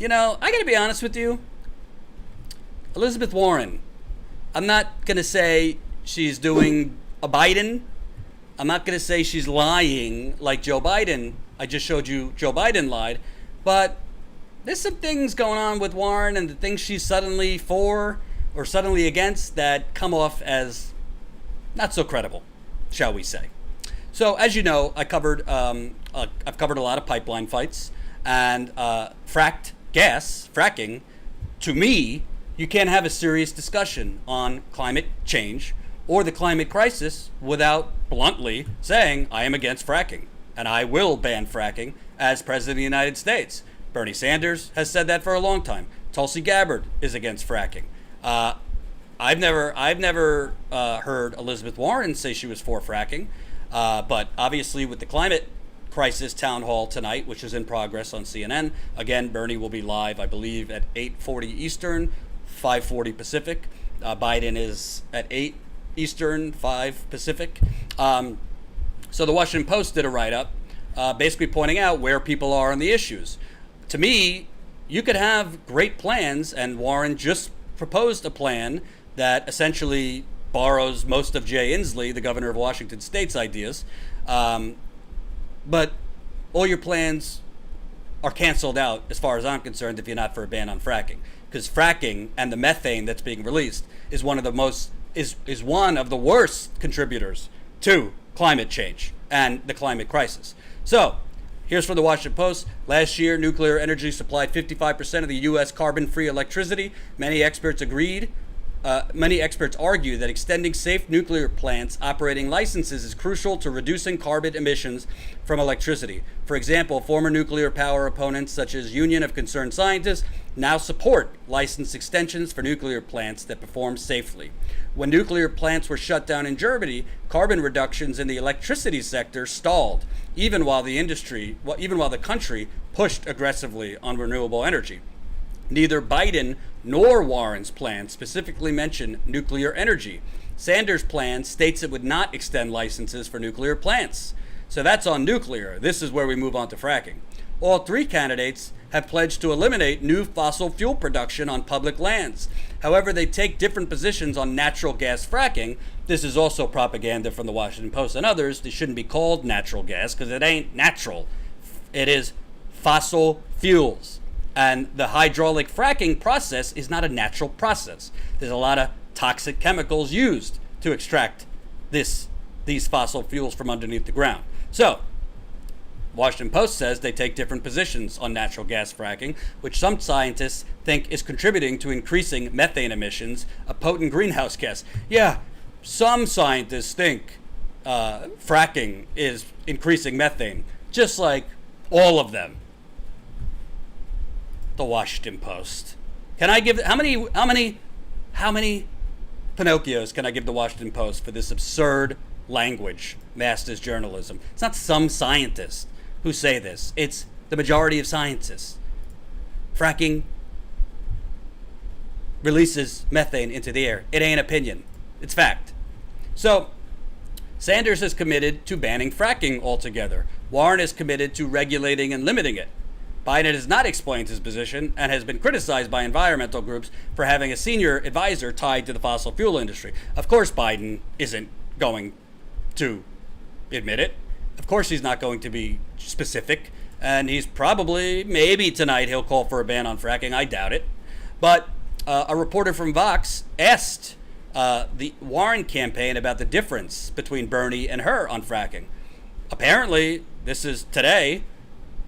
I got to be honest with you. Elizabeth Warren, I'm not going to say she's doing a Biden. I'm not going to say she's lying like Joe Biden. I just showed you Joe Biden lied. But there's some things going on with Warren and the things she's suddenly for or suddenly against that come off as not so credible, shall we say. So, as you know, I've covered a lot of pipeline fights and fracking. To me, you can't have a serious discussion on climate change or the climate crisis without bluntly saying I am against fracking and I will ban fracking as President of the United States. Bernie Sanders has said that for a long time. Tulsi Gabbard is against fracking. I've never heard Elizabeth Warren say she was for fracking, but obviously with the climate crisis town hall tonight, which is in progress on CNN, again, Bernie will be live, I believe, at 8:40 Eastern, 5:40 Pacific. Biden is at 8 Eastern, 5 Pacific. So the Washington Post did a write-up basically pointing out where people are on the issues. To me, you could have great plans, and Warren just proposed a plan that essentially borrows most of Jay Inslee, the governor of Washington State's ideas. But all your plans are canceled out, as far as I'm concerned, if you're not for a ban on fracking. Because fracking and the methane that's being released is one of the worst contributors to climate change and the climate crisis. So, here's from the Washington Post. Last year, nuclear energy supplied 55% of the U.S. carbon-free electricity. Many experts argue that extending safe nuclear plants operating licenses is crucial to reducing carbon emissions from electricity. For example, former nuclear power opponents such as Union of Concerned Scientists now support license extensions for nuclear plants that perform safely. When nuclear plants were shut down in Germany, carbon reductions in the electricity sector stalled, even while the country pushed aggressively on renewable energy. Neither Biden nor Warren's plan specifically mention nuclear energy. Sanders' plan states it would not extend licenses for nuclear plants. So that's on nuclear. This is where we move on to fracking. All three candidates have pledged to eliminate new fossil fuel production on public lands. However, they take different positions on natural gas fracking. This is also propaganda from the Washington Post and others. They shouldn't be called natural gas because it ain't natural. It is fossil fuels. And the hydraulic fracking process is not a natural process. There's a lot of toxic chemicals used to extract these fossil fuels from underneath the ground. So, Washington Post says they take different positions on natural gas fracking, which some scientists think is contributing to increasing methane emissions, a potent greenhouse gas. Yeah, some scientists think fracking is increasing methane, just like all of them. The Washington Post. Can I give how many Pinocchios can I give the Washington Post for this absurd language, masters journalism? It's not some scientists who say this. It's the majority of scientists. Fracking releases methane into the air. It ain't opinion. It's fact. So, Sanders is committed to banning fracking altogether. Warren is committed to regulating and limiting it. Biden has not explained his position and has been criticized by environmental groups for having a senior advisor tied to the fossil fuel industry. Of course, Biden isn't going to admit it. Of course, he's not going to be specific. And he's maybe tonight, he'll call for a ban on fracking. I doubt it. But a reporter from Vox asked the Warren campaign about the difference between Bernie and her on fracking. Apparently, this is today,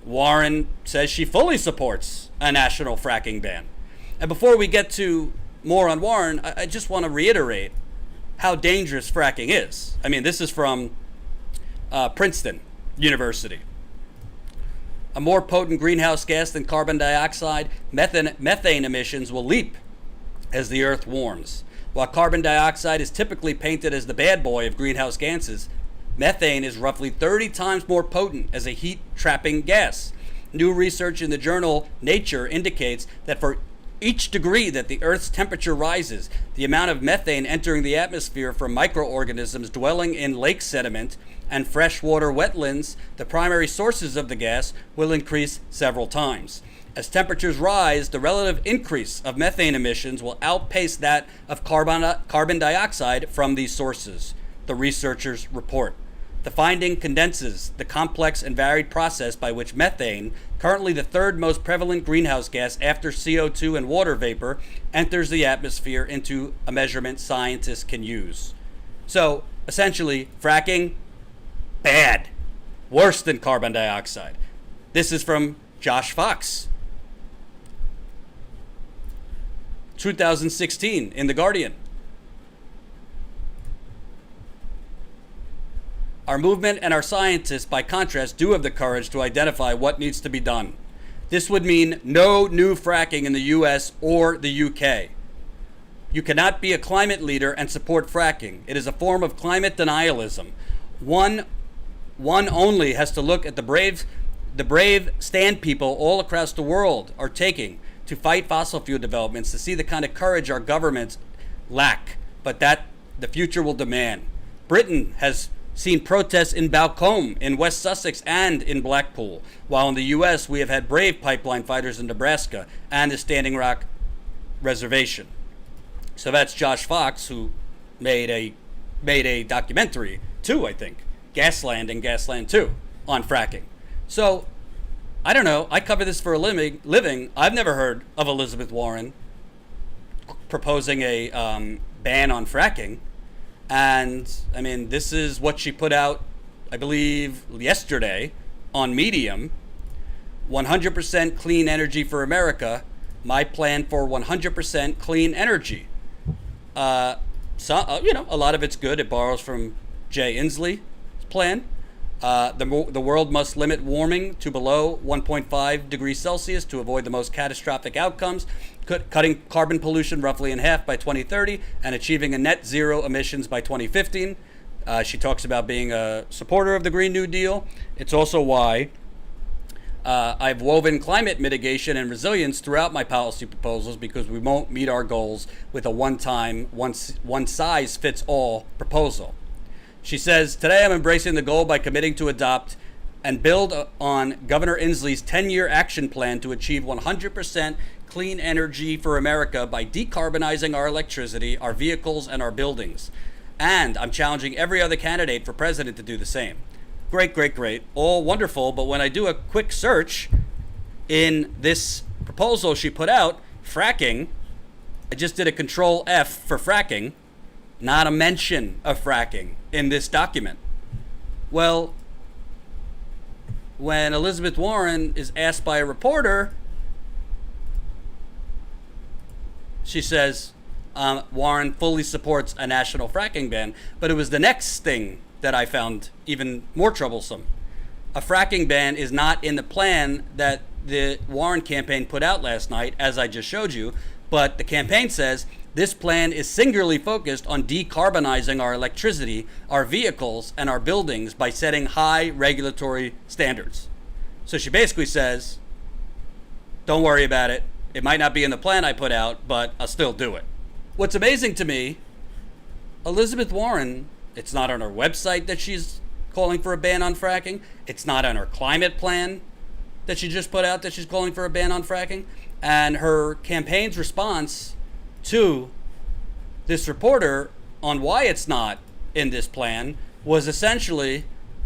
Warren says she fully supports a national fracking ban. And before we get to more on Warren, I just want to reiterate how dangerous fracking is. I mean, this is from Princeton University. A more potent greenhouse gas than carbon dioxide, methane emissions will leap as the earth warms. While carbon dioxide is typically painted as the bad boy of greenhouse gases, methane is roughly 30 times more potent as a heat-trapping gas. New research in the journal Nature indicates that for each degree that the Earth's temperature rises, the amount of methane entering the atmosphere from microorganisms dwelling in lake sediment and freshwater wetlands, the primary sources of the gas, will increase several times. As temperatures rise, the relative increase of methane emissions will outpace that of carbon dioxide from these sources, the researchers report. The finding condenses the complex and varied process by which methane, currently the third most prevalent greenhouse gas after CO2 and water vapor, enters the atmosphere into a measurement scientists can use. So, essentially, fracking, bad. Worse than carbon dioxide. This is from Josh Fox. 2016 in The Guardian. Our movement and our scientists, by contrast, do have the courage to identify what needs to be done. This would mean no new fracking in the US or the UK. You cannot be a climate leader and support fracking. It is a form of climate denialism. One only has to look at the brave stand people all across the world are taking to fight fossil fuel developments to see the kind of courage our governments lack, but that the future will demand. Britain has seen protests in Balcombe, in West Sussex, and in Blackpool, while in the U.S. we have had brave pipeline fighters in Nebraska and the Standing Rock Reservation. So that's Josh Fox, who made a documentary too, I think, Gasland and Gasland 2, on fracking. So, I don't know. I cover this for a living. I've never heard of Elizabeth Warren proposing a ban on fracking. And, I mean, this is what she put out, I believe, yesterday on Medium. 100% clean energy for America. My plan for 100% clean energy. A lot of it's good. It borrows from Jay Inslee's plan. The world must limit warming to below 1.5 degrees Celsius to avoid the most catastrophic outcomes, cutting carbon pollution roughly in half by 2030 and achieving a net zero emissions by 2015. She talks about being a supporter of the Green New Deal. It's also why I've woven climate mitigation and resilience throughout my policy proposals, because we won't meet our goals with a one-size-fits-all proposal. She says, today I'm embracing the goal by committing to adopt and build on Governor Inslee's 10-year action plan to achieve 100% clean energy for America by decarbonizing our electricity, our vehicles, and our buildings. And I'm challenging every other candidate for president to do the same. Great. All wonderful, but when I do a quick search in this proposal she put out, fracking, I just did a Control F for fracking, not a mention of fracking in this document. Well, when Elizabeth Warren is asked by a reporter, she says Warren fully supports a national fracking ban, but it was the next thing that I found even more troublesome. A fracking ban is not in the plan that the Warren campaign put out last night, as I just showed you, but the campaign says this plan is singularly focused on decarbonizing our electricity, our vehicles, and our buildings by setting high regulatory standards. So she basically says, don't worry about it. It might not be in the plan I put out, but I'll still do it. What's amazing to me, Elizabeth Warren, it's not on her website that she's calling for a ban on fracking. It's not on her climate plan that she just put out that she's calling for a ban on fracking. And her campaign's response to this reporter on why it's not in this plan was essentially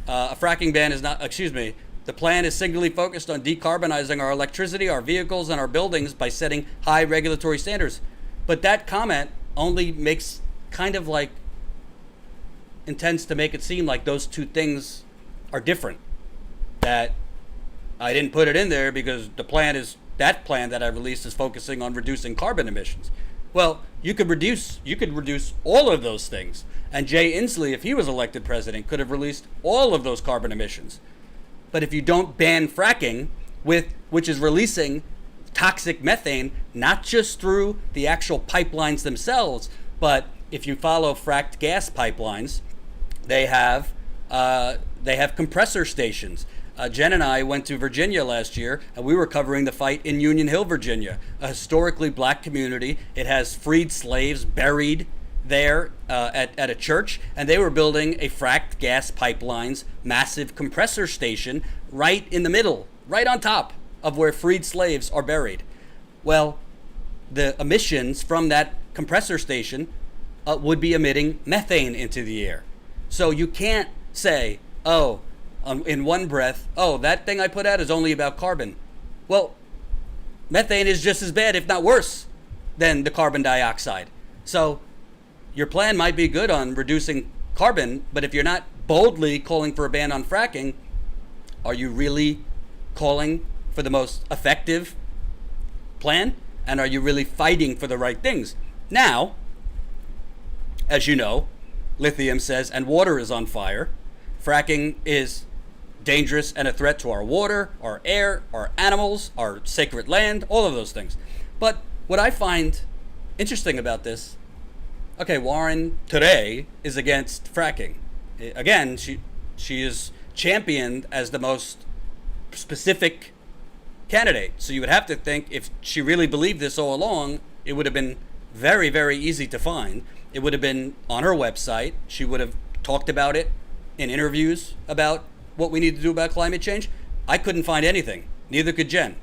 a fracking ban is not, the plan is singularly focused on decarbonizing our electricity, our vehicles, and our buildings by setting high regulatory standards. But that comment only makes kind of like intends to make it seem like those two things are different. That I didn't put it in there because the plan is, that plan that I released is focusing on reducing carbon emissions. Well, you could reduce all of those things. And Jay Inslee, if he was elected president, could have released all of those carbon emissions. But if you don't ban fracking, which is releasing toxic methane, not just through the actual pipelines themselves, but if you follow fracked gas pipelines, they have compressor stations. Jen and I went to Virginia last year, and we were covering the fight in Union Hill, Virginia, a historically black community. It has freed slaves buried there at a church, and they were building a fracked gas pipeline's massive compressor station right in the middle, right on top of where freed slaves are buried. Well, the emissions from that compressor station would be emitting methane into the air. So you can't say, oh, in one breath, oh, that thing I put out is only about carbon. Well, methane is just as bad, if not worse, than the carbon dioxide. So your plan might be good on reducing carbon, but if you're not boldly calling for a ban on fracking, are you really calling for the most effective plan? And are you really fighting for the right things? Now, as you know, lithium says, and water is on fire. Fracking is dangerous and a threat to our water, our air, our animals, our sacred land, all of those things. But what I find interesting about this, okay, Warren today is against fracking. Again, she is championed as the most specific candidate. So you would have to think if she really believed this all along, it would have been very, very easy to find. It would have been on her website. She would have talked about it in interviews about what we need to do about climate change. I couldn't find anything. Neither could Jen.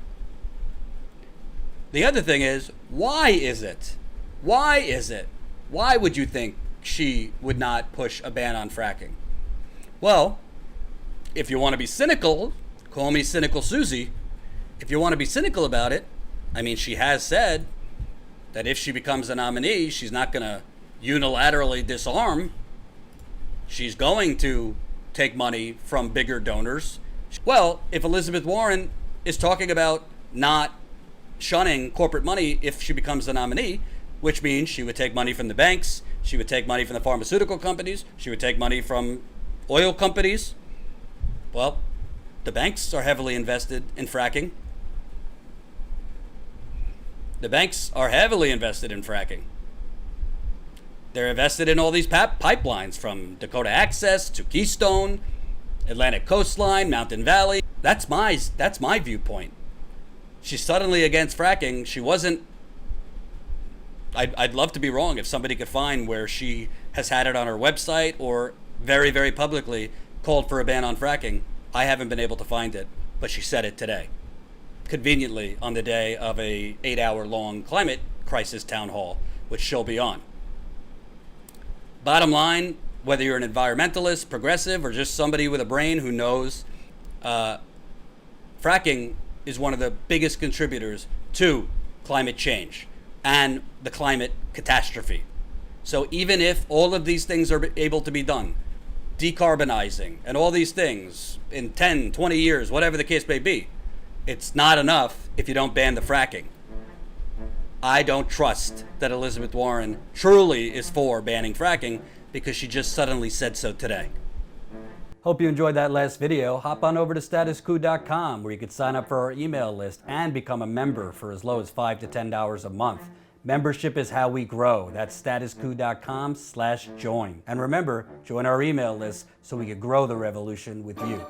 The other thing is, why is it? Why is it? Why would you think she would not push a ban on fracking? Well, if you want to be cynical, call me Cynical Susie. If you want to be cynical about it, I mean, she has said that if she becomes a nominee, she's not going to unilaterally disarm. She's going to take money from bigger donors. Well, if Elizabeth Warren is talking about not shunning corporate money if she becomes the nominee, which means she would take money from the banks, she would take money from the pharmaceutical companies, she would take money from oil companies. Well, the banks are heavily invested in fracking. The banks are heavily invested in fracking. They're invested in all these pipelines from Dakota Access to Keystone, Atlantic Coastline, Mountain Valley. That's my viewpoint. She's suddenly against fracking. She wasn't. I'd love to be wrong if somebody could find where she has had it on her website or very, very publicly called for a ban on fracking. I haven't been able to find it, but she said it today, conveniently on the day of a 8-hour-long climate crisis town hall, which she'll be on. Bottom line, whether you're an environmentalist, progressive, or just somebody with a brain who knows, fracking is one of the biggest contributors to climate change and the climate catastrophe. So even if all of these things are able to be done, decarbonizing and all these things in 10, 20 years, whatever the case may be, it's not enough if you don't ban the fracking. I don't trust that Elizabeth Warren truly is for banning fracking because she just suddenly said so today. Hope you enjoyed that last video. Hop on over to statuscoup.com where you can sign up for our email list and become a member for as low as $5 to $10 a month. Membership is how we grow. That's statuscoup.com/join. And remember, join our email list so we can grow the revolution with you.